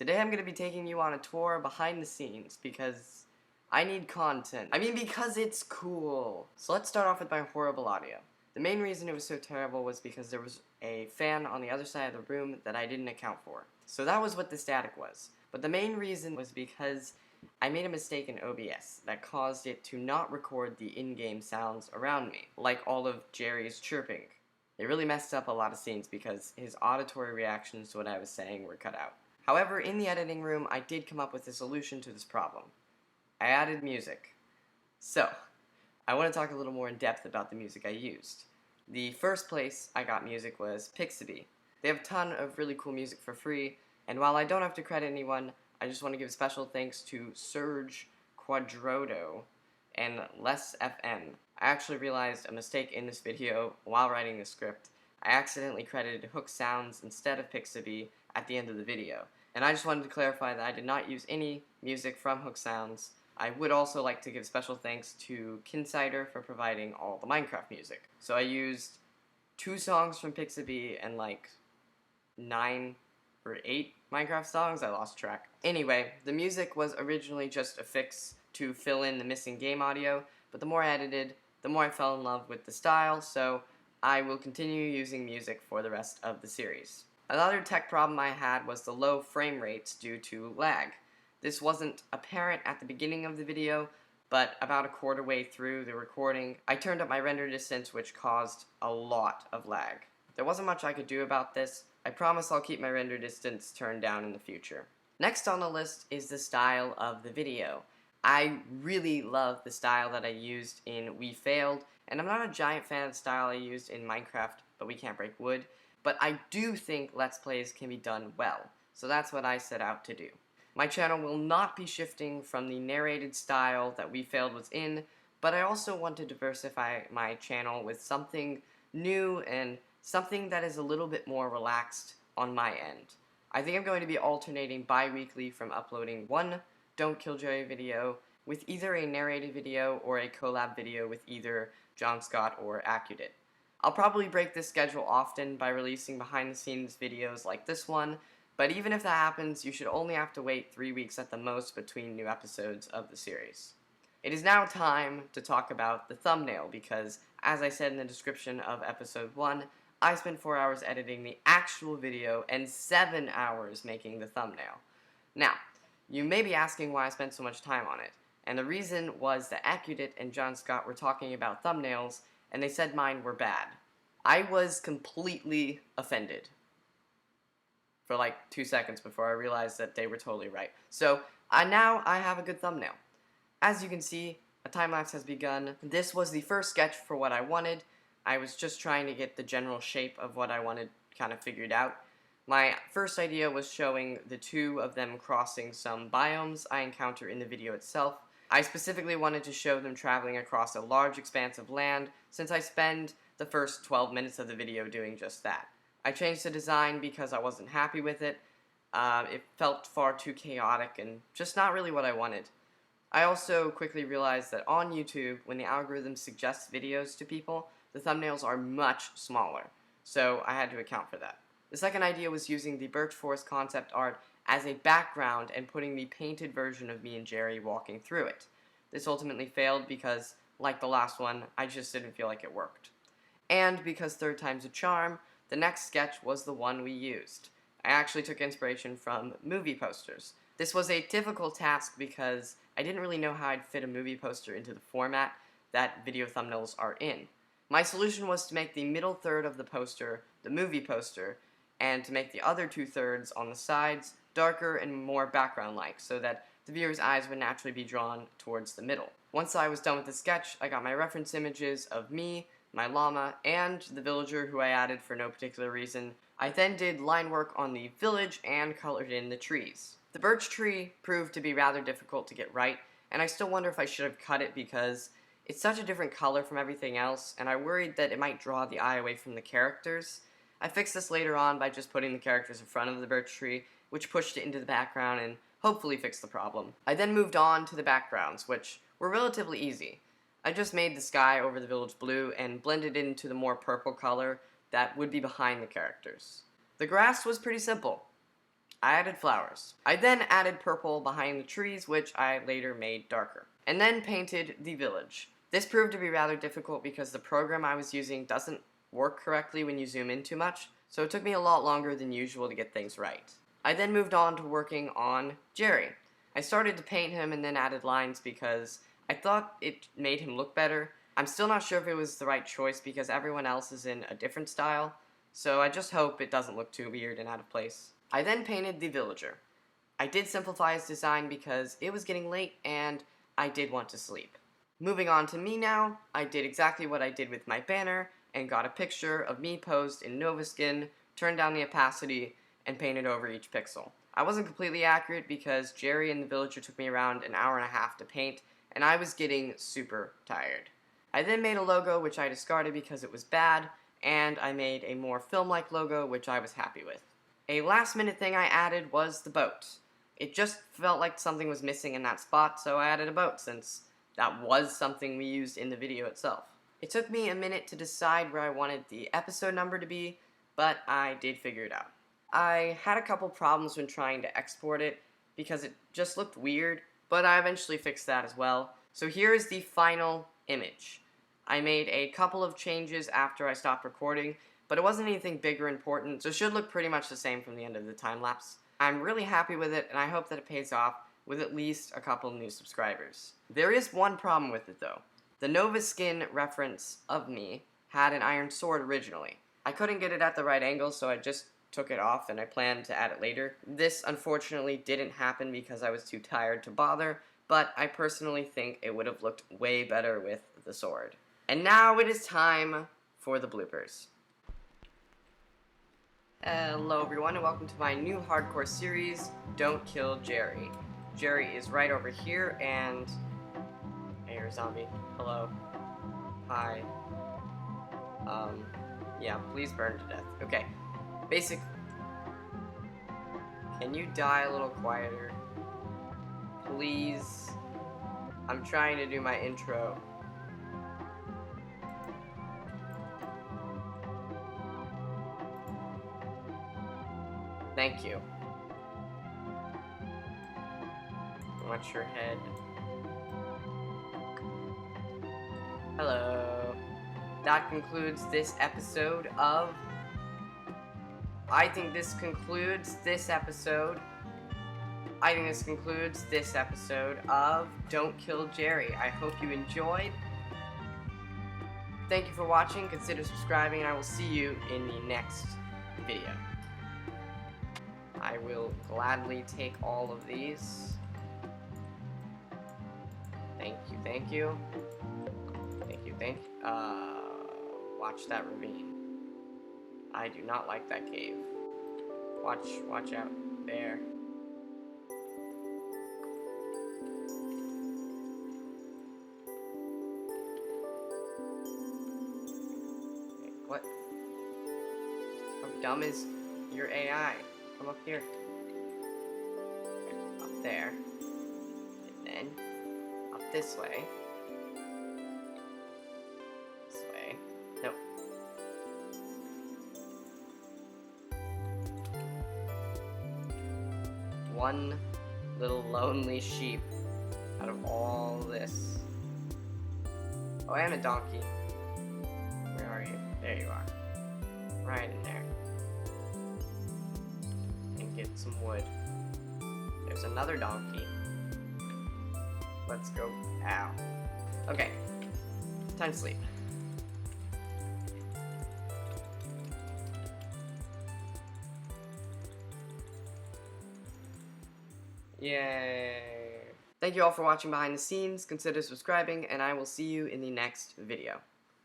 Today I'm going to be taking you on a tour behind the scenes because I need content. Because it's cool. So let's start off with my horrible audio. The main reason it was so terrible was because there was a fan on the other side of the room that I didn't account for. So that was what the static was. But the main reason was because I made a mistake in OBS that caused it to not record the in-game sounds around me, like all of Jerry's chirping. It really messed up a lot of scenes because his auditory reactions to what I was saying were cut out. However, in the editing room, I did come up with a solution to this problem. I added music. So, I want to talk a little more in depth about the music I used. The first place I got music was Pixabay. They have a ton of really cool music for free, and while I don't have to credit anyone, I just want to give a special thanks to Serge Quadrodo and Les FM. I actually realized a mistake in this video while writing the script. I accidentally credited Hook Sounds instead of Pixabay at the end of the video. And I just wanted to clarify that I did not use any music from Hook Sounds. I would also like to give special thanks to Kinsider for providing all the Minecraft music. So I used 2 songs from Pixabay and like 9 or 8 Minecraft songs. I lost track. Anyway, the music was originally just a fix to fill in the missing game audio, but the more I edited, the more I fell in love with the style, so I will continue using music for the rest of the series. Another tech problem I had was the low frame rates due to lag. This wasn't apparent at the beginning of the video, but about a quarter way through the recording, I turned up my render distance, which caused a lot of lag. There wasn't much I could do about this. I promise I'll keep my render distance turned down in the future. Next on the list is the style of the video. I really love the style that I used in We Failed, and I'm not a giant fan of the style I used in Minecraft, but We Can't Break Wood, but I do think Let's Plays can be done well, so that's what I set out to do. My channel will not be shifting from the narrated style that We Failed was in, but I also want to diversify my channel with something new and something that is a little bit more relaxed on my end. I think I'm going to be alternating bi-weekly from uploading one Don't Kill Joey video with either a narrated video or a collab video with either John Scott or Accudit. I'll probably break this schedule often by releasing behind-the-scenes videos like this one, but even if that happens, you should only have to wait 3 weeks at the most between new episodes of the series. It is now time to talk about the thumbnail because, as I said in the description of episode 1, I spent 4 hours editing the actual video and 7 hours making the thumbnail. Now, you may be asking why I spent so much time on it, and the reason was that Accudit and John Scott were talking about thumbnails, and they said mine were bad. I was completely offended for like 2 seconds before I realized that they were totally right. So, now I have a good thumbnail. As you can see, a time-lapse has begun. This was the first sketch for what I wanted. I was just trying to get the general shape of what I wanted kind of figured out. My first idea was showing the 2 of them crossing some biomes I encounter in the video itself. I specifically wanted to show them traveling across a large expanse of land, since I spend the first 12 minutes of the video doing just that. I changed the design because I wasn't happy with it. It felt far too chaotic and just not really what I wanted. I also quickly realized that on YouTube, when the algorithm suggests videos to people, the thumbnails are much smaller, so I had to account for that. The second idea was using the Birch Forest concept art as a background and putting the painted version of me and Jerry walking through it. This ultimately failed because, like the last one, I just didn't feel like it worked. And because third time's a charm, the next sketch was the one we used. I actually took inspiration from movie posters. This was a difficult task because I didn't really know how I'd fit a movie poster into the format that video thumbnails are in. My solution was to make the middle third of the poster the movie poster, and to make the other 2/3 on the sides darker and more background-like, so that the viewer's eyes would naturally be drawn towards the middle. Once I was done with the sketch, I got my reference images of me, my llama, and the villager who I added for no particular reason. I then did line work on the village and colored in the trees. The birch tree proved to be rather difficult to get right, and I still wonder if I should have cut it because it's such a different color from everything else, and I worried that it might draw the eye away from the characters. I fixed this later on by just putting the characters in front of the birch tree, which pushed it into the background and hopefully fixed the problem. I then moved on to the backgrounds, which were relatively easy. I just made the sky over the village blue and blended it into the more purple color that would be behind the characters. The grass was pretty simple. I added flowers. I then added purple behind the trees, which I later made darker. And then painted the village. This proved to be rather difficult because the program I was using doesn't work correctly when you zoom in too much, so it took me a lot longer than usual to get things right. I then moved on to working on Jerry. I started to paint him and then added lines because I thought it made him look better. I'm still not sure if it was the right choice because everyone else is in a different style, so I just hope it doesn't look too weird and out of place. I then painted the villager. I did simplify his design because it was getting late and I did want to sleep. Moving on to me now, I did exactly what I did with my banner and got a picture of me posed in Nova Skin, turned down the opacity, and painted over each pixel. I wasn't completely accurate because Jerry and the villager took me around an hour and a half to paint, and I was getting super tired. I then made a logo which I discarded because it was bad, and I made a more film-like logo which I was happy with. A last-minute thing I added was the boat. It just felt like something was missing in that spot, so I added a boat since that was something we used in the video itself. It took me a minute to decide where I wanted the episode number to be, but I did figure it out. I had a couple problems when trying to export it because it just looked weird, but I eventually fixed that as well. So here is the final image. I made a couple of changes after I stopped recording, but it wasn't anything big or important, so it should look pretty much the same from the end of the time lapse. I'm really happy with it, and I hope that it pays off with at least a couple new subscribers. There is one problem with it though. The Nova Skin reference of me had an iron sword originally. I couldn't get it at the right angle, so I just took it off and I planned to add it later. This unfortunately didn't happen because I was too tired to bother, but I personally think it would have looked way better with the sword. And now it is time for the bloopers. Hello everyone and welcome to my new hardcore series, Don't Kill Jerry. Jerry is right over here and... Hey, you're a zombie. Hello. Hi. Yeah, please burn to death. Okay. Basic... Can you die a little quieter? Please? I'm trying to do my intro. Thank you. Watch your head. Hello. That concludes this episode of... I think this concludes this episode of Don't Kill Jerry. I hope you enjoyed. Thank you for watching. Consider subscribing, and I will see you in the next video. I will gladly take all of these. Thank you, thank you. Thank you, thank you. Watch that ravine. I do not like that cave. Watch out. There. Okay, what? How dumb is your AI? Come up here. Okay, up there. And then up this way. This way. Nope. One little lonely sheep out of all this. Oh, and a donkey. Where are you? There you are. Right in there. And get some wood. There's another donkey. Let's go. Ow. Okay. Time to sleep. Yay! Thank you all for watching behind the scenes. Consider subscribing, and I will see you in the next video.